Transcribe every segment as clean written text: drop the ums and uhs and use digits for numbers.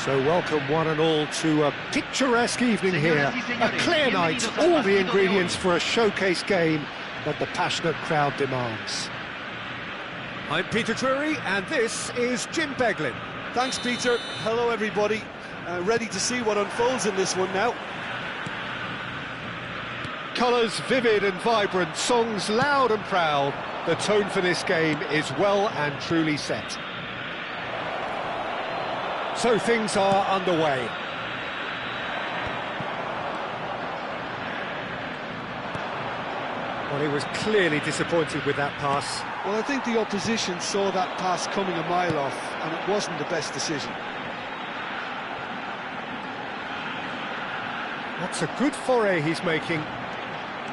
So welcome one and all to a picturesque evening here, a clear night, all the ingredients for a showcase game that the passionate crowd demands. I'm Peter Drury and this is Jim Beglin. Thanks Peter, hello everybody, ready to see what unfolds in this one now. Colours vivid and vibrant, songs loud and proud, the tone for this game is well and truly set. So things are underway. Well, he was clearly disappointed with that pass. Well, I think the opposition saw that pass coming a mile off, and it wasn't the best decision. That's a good foray he's making.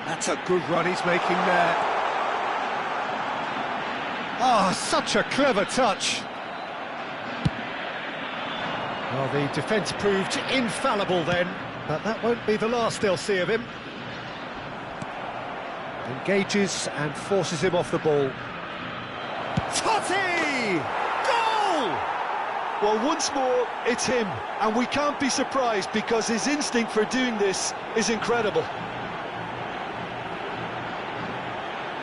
That's a good run he's making there. Ah, such a clever touch. Well, the defence proved infallible then, but that won't be the last they'll see of him. Engages and forces him off the ball. Totti! Goal! Well, once more, it's him, and we can't be surprised because his instinct for doing this is incredible.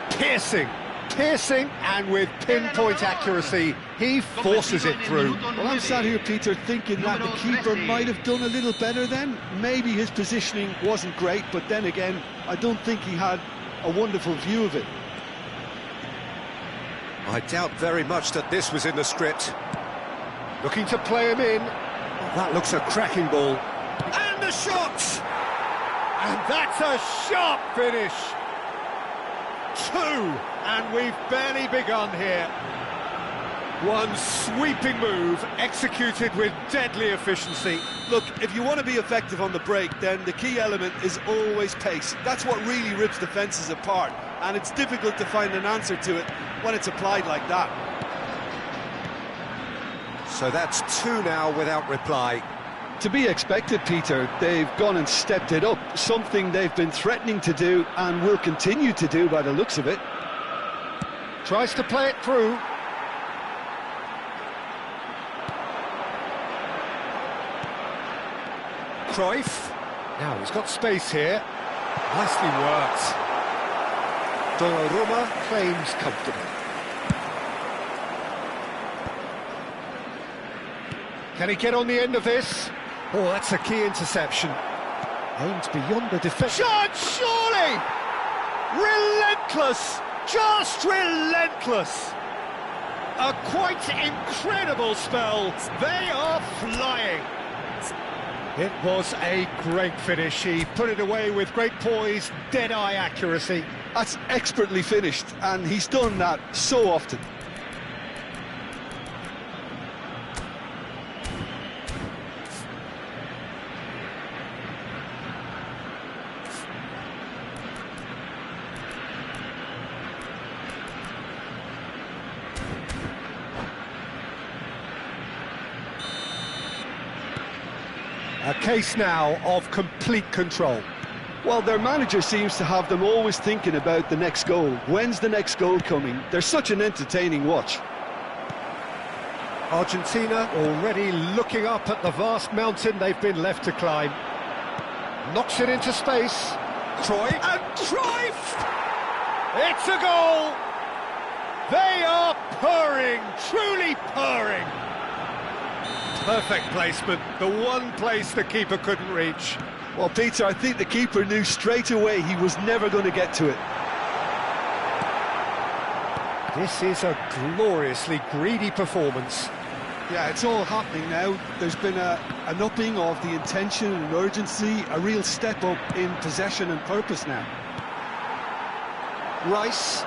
Piercing, and with pinpoint accuracy, he forces it through. Well, I'm sat here, Peter, thinking that the keeper might have done a little better then. Maybe his positioning wasn't great, but then again, I don't think he had a wonderful view of it. I doubt very much that this was in the script. Looking to play him in. Oh, that looks a cracking ball. And the shot! And that's a sharp finish. 2, and we've barely begun here. One sweeping move, executed with deadly efficiency. Look, if you want to be effective on the break, then the key element is always pace. That's what really rips defences apart, and it's difficult to find an answer to it when it's applied like that. So that's 2 now without reply. To be expected, Peter. They've gone and stepped it up, something they've been threatening to do and will continue to do by the looks of it. Tries to play it through. Cruyff. Now he's got space here. Nicely worked. Donnarumma claims comfortable. Can he get on the end of this? Oh, that's a key interception. Aimed beyond the defence. Shot, surely! Relentless! Just relentless! A quite incredible spell. They are flying. It was a great finish. He put it away with great poise, dead-eye accuracy. That's expertly finished, and he's done that so often. A case now of complete control. Well, their manager seems to have them always thinking about the next goal. When's the next goal coming? They're such an entertaining watch. Argentina already looking up at the vast mountain they've been left to climb. Knocks it into space. Cruyff. And Cruyff! It's a goal! They are purring, truly purring. Perfect placement, the one place the keeper couldn't reach. Well, Peter, I think the keeper knew straight away he was never going to get to it. This is a gloriously greedy performance. Yeah, it's all happening now. There's been an upping of the intention and urgency, a real step up in possession and purpose now. Rice.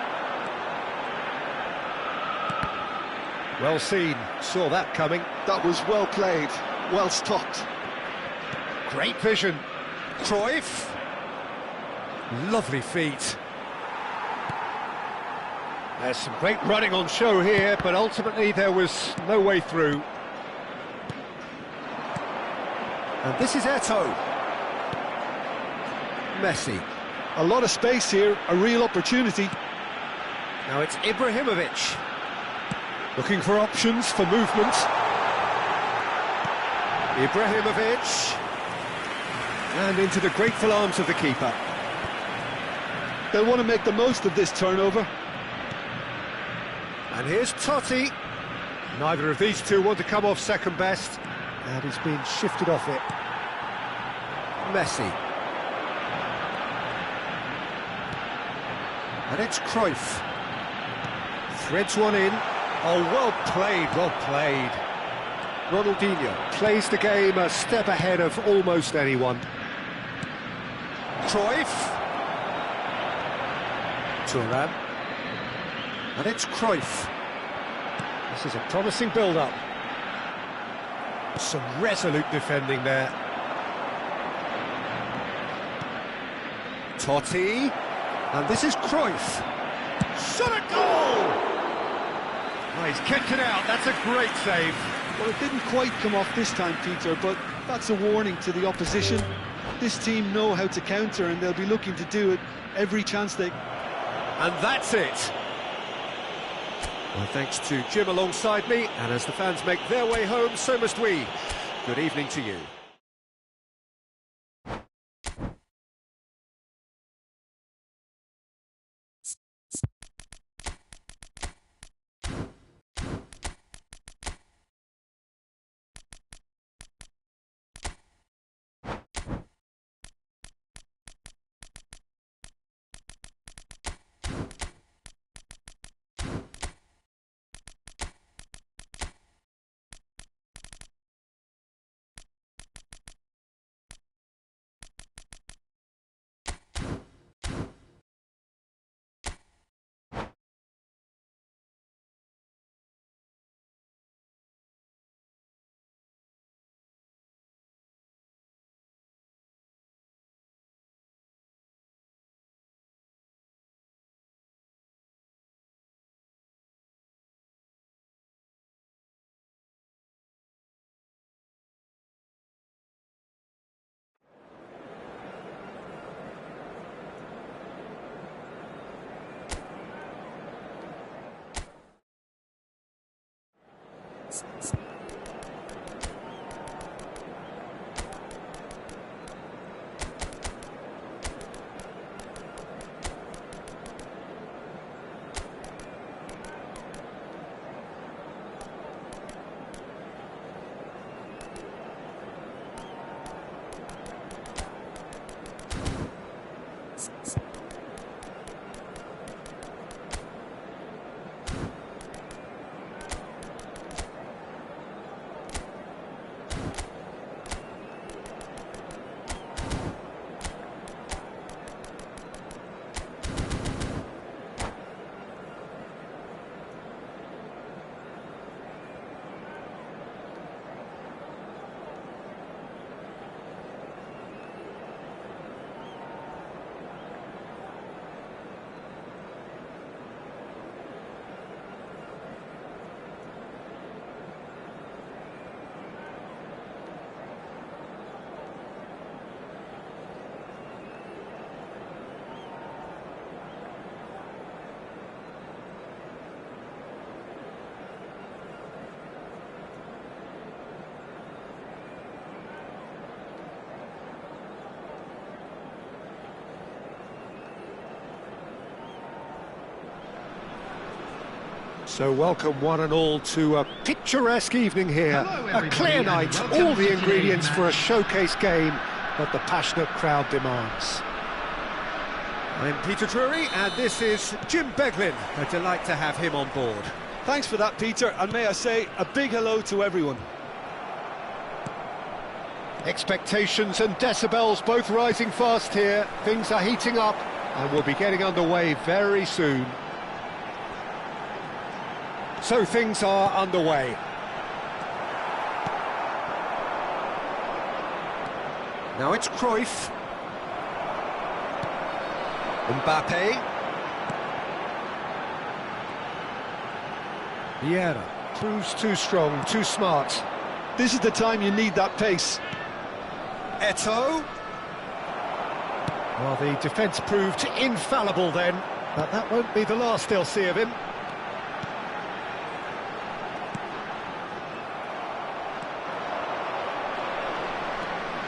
Well seen, saw that coming. That was well played, well stopped. Great vision. Cruyff. Lovely feet. There's some great running on show here, but ultimately there was no way through. And this is Eto'o. Messi. A lot of space here, a real opportunity. Now it's Ibrahimovic. Looking for options for movement. Ibrahimovic. And into the grateful arms of the keeper. They'll want to make the most of this turnover. And here's Totti. Neither of these two want to come off second best. And he's been shifted off it. Messi. And it's Cruyff. Threads one in. Oh, well played, well played. Ronaldinho plays the game a step ahead of almost anyone. Cruyff. Thuram. And it's Cruyff. This is a promising build-up. Some resolute defending there. Totti. And this is Cruyff. Shot a goal! Oh, he's kept it out. That's a great save. Well, it didn't quite come off this time, Peter, but that's a warning to the opposition. This team know how to counter, and they'll be looking to do it every chance they... And that's it. Well, thanks to Jim alongside me, and as the fans make their way home, so must we. Good evening to you. So welcome one and all to a picturesque evening here. A clear night, all the ingredients for a showcase game that the passionate crowd demands. I'm Peter Drury and this is Jim Beglin. A delight to have him on board. Thanks for that, Peter, and may I say a big hello to everyone. Expectations and decibels both rising fast here. Things are heating up and we'll be getting underway very soon. So things are underway. Now it's Cruyff. Mbappe. Vieira proves too strong, too smart. This is the time you need that pace. Eto'o. Well, the defence proved infallible then, but that won't be the last they'll see of him.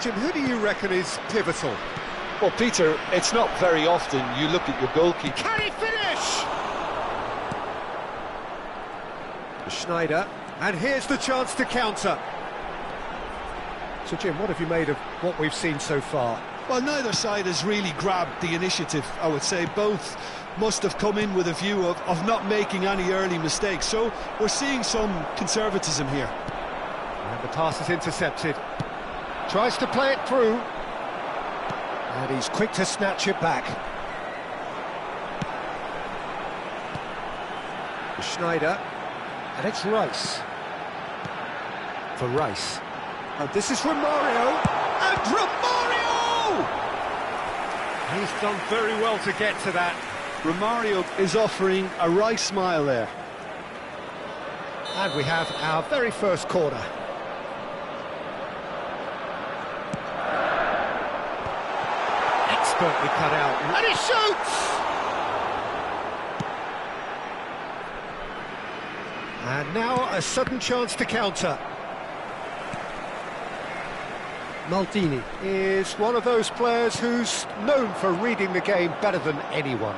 Jim, who do you reckon is pivotal? Well, Peter, it's not very often you look at your goalkeeper. Can he finish? Schneider, and here's the chance to counter. So, Jim, what have you made of what we've seen so far? Well, neither side has really grabbed the initiative, I would say. Both must have come in with a view of not making any early mistakes. So we're seeing some conservatism here. And the pass is intercepted. Tries to play it through. And he's quick to snatch it back. Schneider. And it's Rice. For Rice. And this is Romario. And Romario! He's done very well to get to that. Romario is offering a Rice smile there. And we have our very first corner. Expertly cut out. And he shoots! And now a sudden chance to counter. Maldini is one of those players who's known for reading the game better than anyone.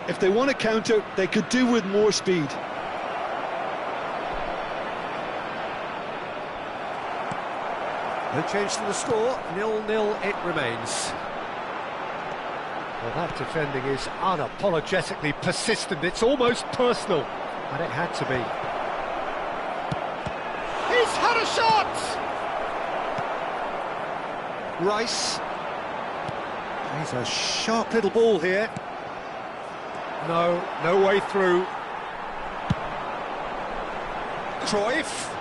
If they want to counter, they could do with more speed. No change to the score, 0-0 it remains. Well, that defending is unapologetically persistent, it's almost personal, and it had to be. He's had a shot! Rice. He's a sharp little ball here. No way through. Cruyff.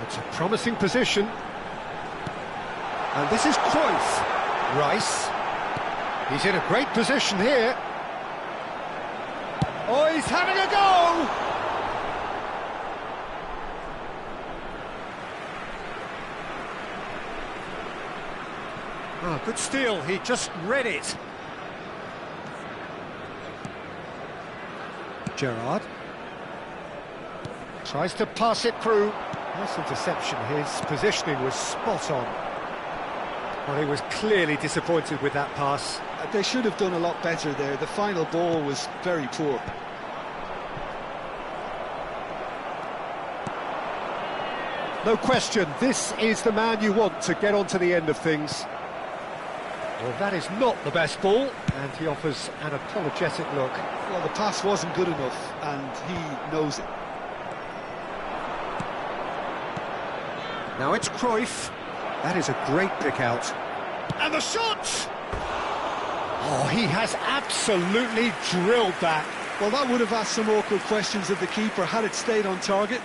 It's a promising position. And this is Cruyff. Rice. He's in a great position here. Oh, he's having a go! Oh, good steal, he just read it. Gerrard tries to pass it through. Nice interception, his positioning was spot on. Well, he was clearly disappointed with that pass. They should have done a lot better there. The final ball was very poor. No question, this is the man you want to get onto the end of things. Well, that is not the best ball, and he offers an apologetic look. Well, the pass wasn't good enough, and he knows it. Now it's Cruyff. That is a great pick out. And the shot! Oh, he has absolutely drilled that. Well, that would have asked some awkward questions of the keeper had it stayed on target.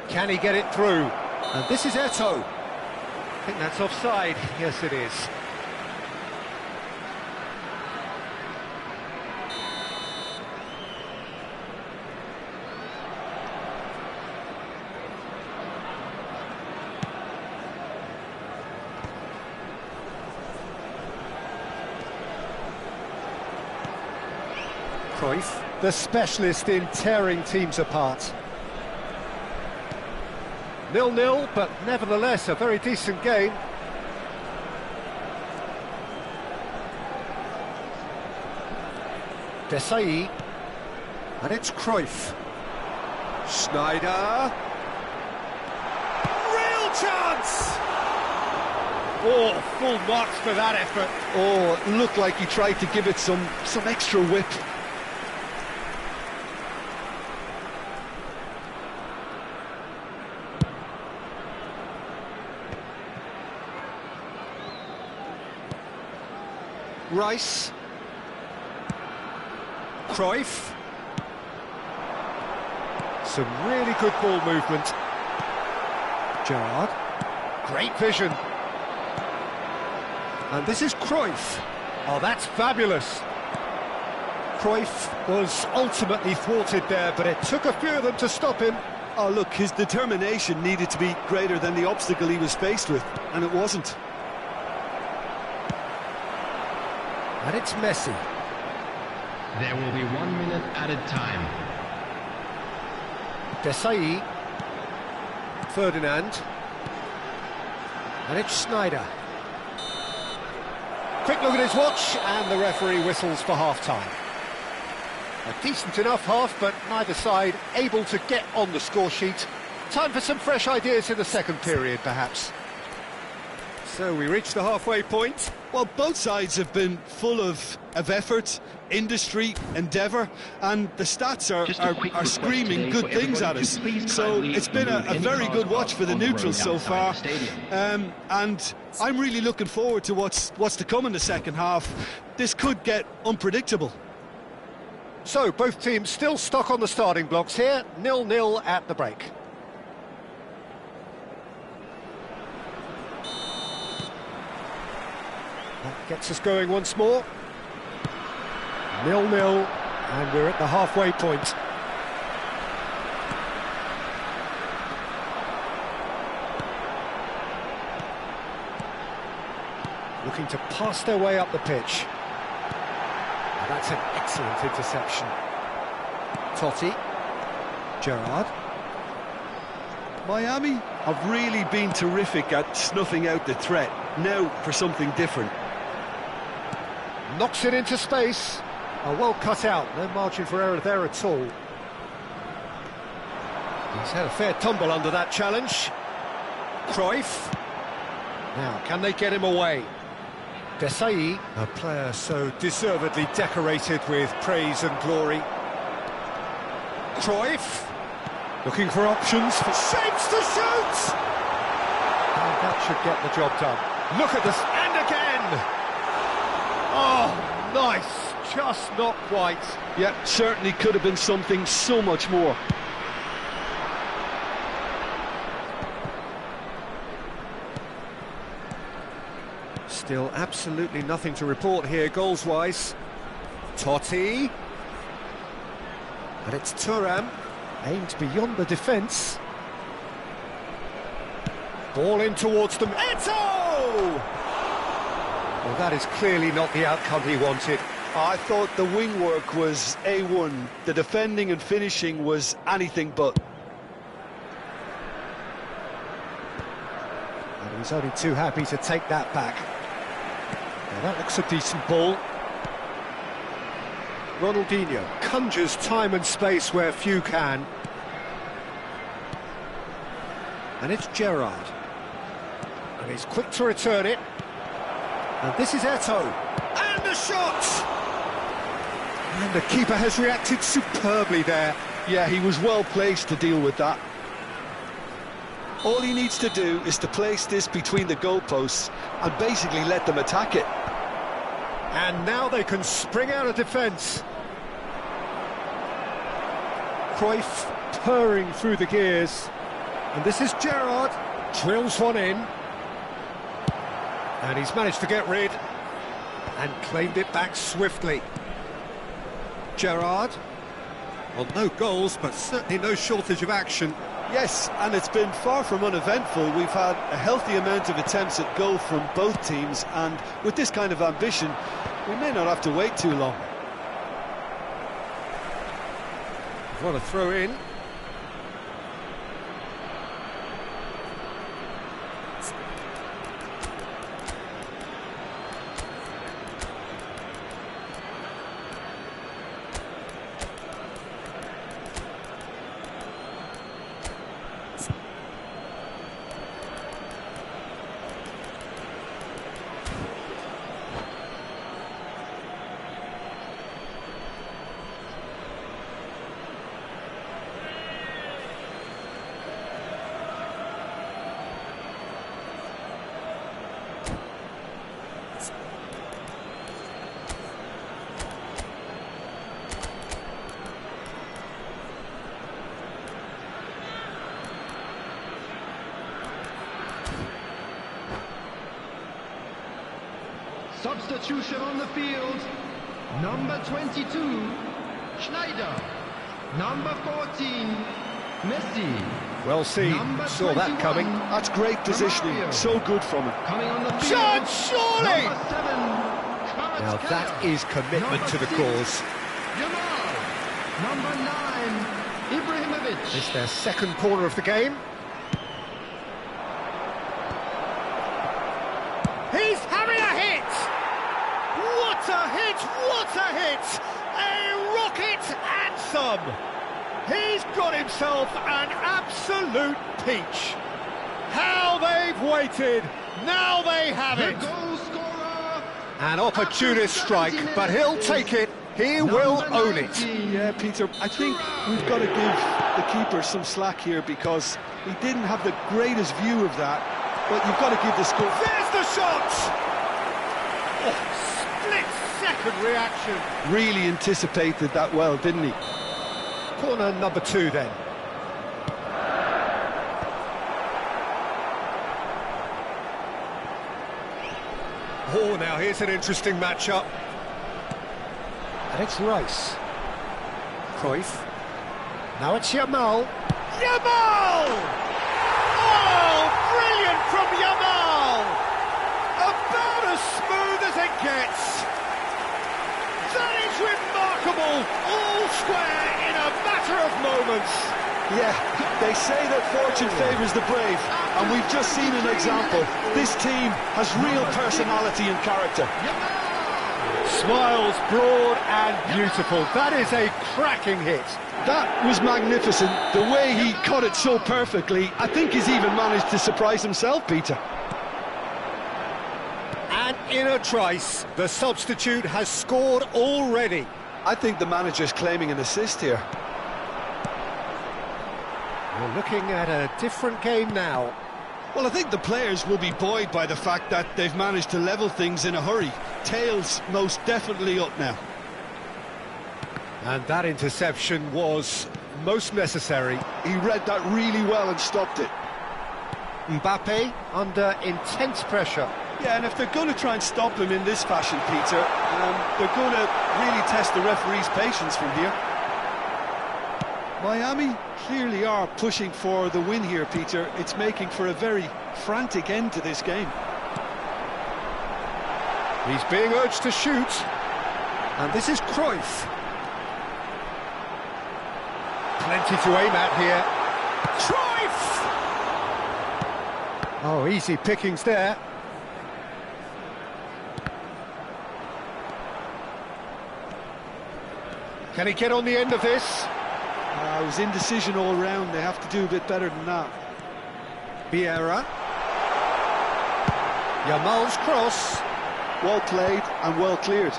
Can he get it through? And this is Eto'o. I think that's offside. Yes, it is. Cruyff, the specialist in tearing teams apart. 0-0, but nevertheless a very decent game. Desailly, and it's Cruyff. Schneider. Real chance! Oh, full marks for that effort. Oh, it looked like he tried to give it some extra whip. Rice. Cruyff. Some really good ball movement. Gerrard. Great vision. And this is Cruyff. Oh, that's fabulous. Cruyff was ultimately thwarted there, but it took a few of them to stop him. Oh, look, his determination needed to be greater than the obstacle he was faced with, and it wasn't. And it's Messi. There will be 1 minute added time. Desailly. Ferdinand. And it's Sneijder. Quick look at his watch, and the referee whistles for half-time. A decent enough half, but neither side able to get on the score sheet. Time for some fresh ideas in the second period, perhaps. So we reach the halfway point. Well, both sides have been full of effort, industry, endeavour, and the stats are screaming good things at us. So it's been a very good watch for the neutrals so far. And I'm really looking forward to what's to come in the second half. This could get unpredictable. So both teams still stuck on the starting blocks here, 0-0 at the break. That gets us going once more. 0-0, and we're at the halfway point. Looking to pass their way up the pitch. And that's an excellent interception. Totti. Gerrard. Miami have really been terrific at snuffing out the threat. Now for something different. Knocks it into space. Oh, well cut out, no margin for error there at all. He's had a fair tumble under that challenge. Cruyff. Now, can they get him away? Desailly, a player so deservedly decorated with praise and glory. Cruyff, looking for options, shapes to shoot! And that should get the job done. Look at this, and again! Oh, nice, just not quite. Yeah, certainly could have been something so much more. Still absolutely nothing to report here, goals-wise. Totti. And it's Thuram, aimed beyond the defence. Ball in towards them. Eto'o! Well, that is clearly not the outcome he wanted. I thought the wing work was A1. The defending and finishing was anything but. And he's only too happy to take that back. Now that looks a decent ball. Ronaldinho conjures time and space where few can. And it's Gerrard. And he's quick to return it. And this is Eto'o. And the shot! And the keeper has reacted superbly there. Yeah, he was well placed to deal with that. All he needs to do is to place this between the goalposts and basically let them attack it. And now they can spring out of defence. Cruyff purring through the gears. And this is Gerrard. Drills one in. And he's managed to get rid. And claimed it back swiftly. Gerrard. Well, no goals, but certainly no shortage of action. Yes, and it's been far from uneventful. We've had a healthy amount of attempts at goal from both teams, and with this kind of ambition, we may not have to wait too long. What a throw in. Substitution on the field. Number 22, Sneijder. Number 14, Messi. Well seen, Number saw that 21. coming. That's great positioning, Romario. so good from him. Coming on the field. Chance, surely! Number 7. Now that is commitment to the cause. Yamal. Number 9. Ibrahimovic. It's their second corner of the game. He's having a hit! What a hit! What a hit! A rocket anthem! He's got himself an absolute peach. How they've waited! Now they have The it! goal scorer. An opportunist strike, but he'll take it. He will own it. Yeah, Peter, I think we've got to give the keeper some slack here because he didn't have the greatest view of that, but you've got to give the score. There's the shot! Oh, split-second reaction. Really anticipated that well, didn't he? Corner number 2 then. Oh, now here's an interesting matchup. And it's Rice. Cruyff. Now it's Yamal. Yamal! Oh, brilliant from Yamal! About as smooth as it gets. That is remarkable. All square in a matter of moments. Yeah, they say that fortune favours the brave, and we've just seen an example. This team has real personality and character. Smiles broad and beautiful. That is a cracking hit. That was magnificent. The way he cut it so perfectly, I think he's even managed to surprise himself, Peter. And in a trice, the substitute has scored already. I think the manager's claiming an assist here. We're looking at a different game now. Well, I think the players will be buoyed by the fact that they've managed to level things in a hurry. Tails most definitely up now. And that interception was most necessary. He read that really well and stopped it. Mbappe under intense pressure. Yeah, and if they're going to try and stop him in this fashion, Peter, they're going to really test the referee's patience from here. Miami clearly are pushing for the win here, Peter. It's making for a very frantic end to this game. He's being urged to shoot. And this is Cruyff. Plenty to aim at here. Cruyff! Oh, easy pickings there. Can he get on the end of this? It was indecision all round. They have to do a bit better than that. Vieira. Yamal's cross. Well played and well cleared.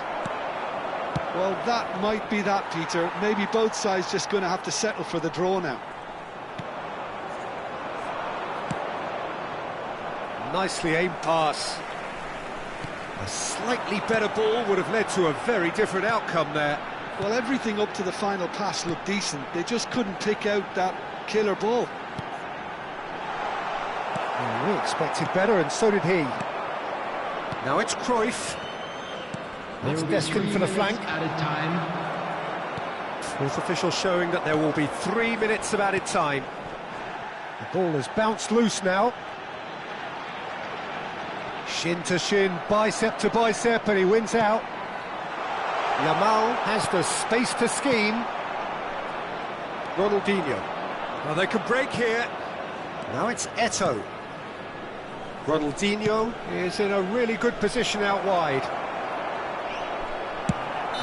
Well, that might be that, Peter. Maybe both sides just going to have to settle for the draw now. Nicely aimed pass. A slightly better ball would have led to a very different outcome there. Well, everything up to the final pass looked decent. They just couldn't pick out that killer ball. Well, we expected better, and so did he. Now it's Cruyff. It's destined for the flank. Added time. Fourth official showing that there will be 3 minutes of added time. The ball has bounced loose now. Shin to shin, bicep to bicep, and he wins out. Yamal has the space to scheme. Ronaldinho. Well, they can break here. Now it's Eto'o. Ronaldinho is in a really good position out wide.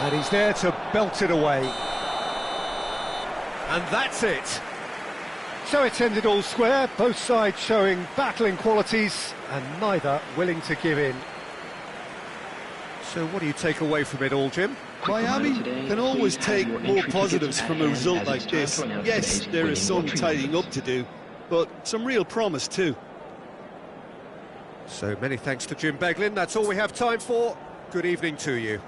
And he's there to belt it away. And that's it. So it's ended all square, both sides showing battling qualities and neither willing to give in. So what do you take away from it all, Jim? Miami can always take more positives from a result like this. Yes, there is some tidying up to do, but some real promise too. So many thanks to Jim Beglin. That's all we have time for. Good evening to you.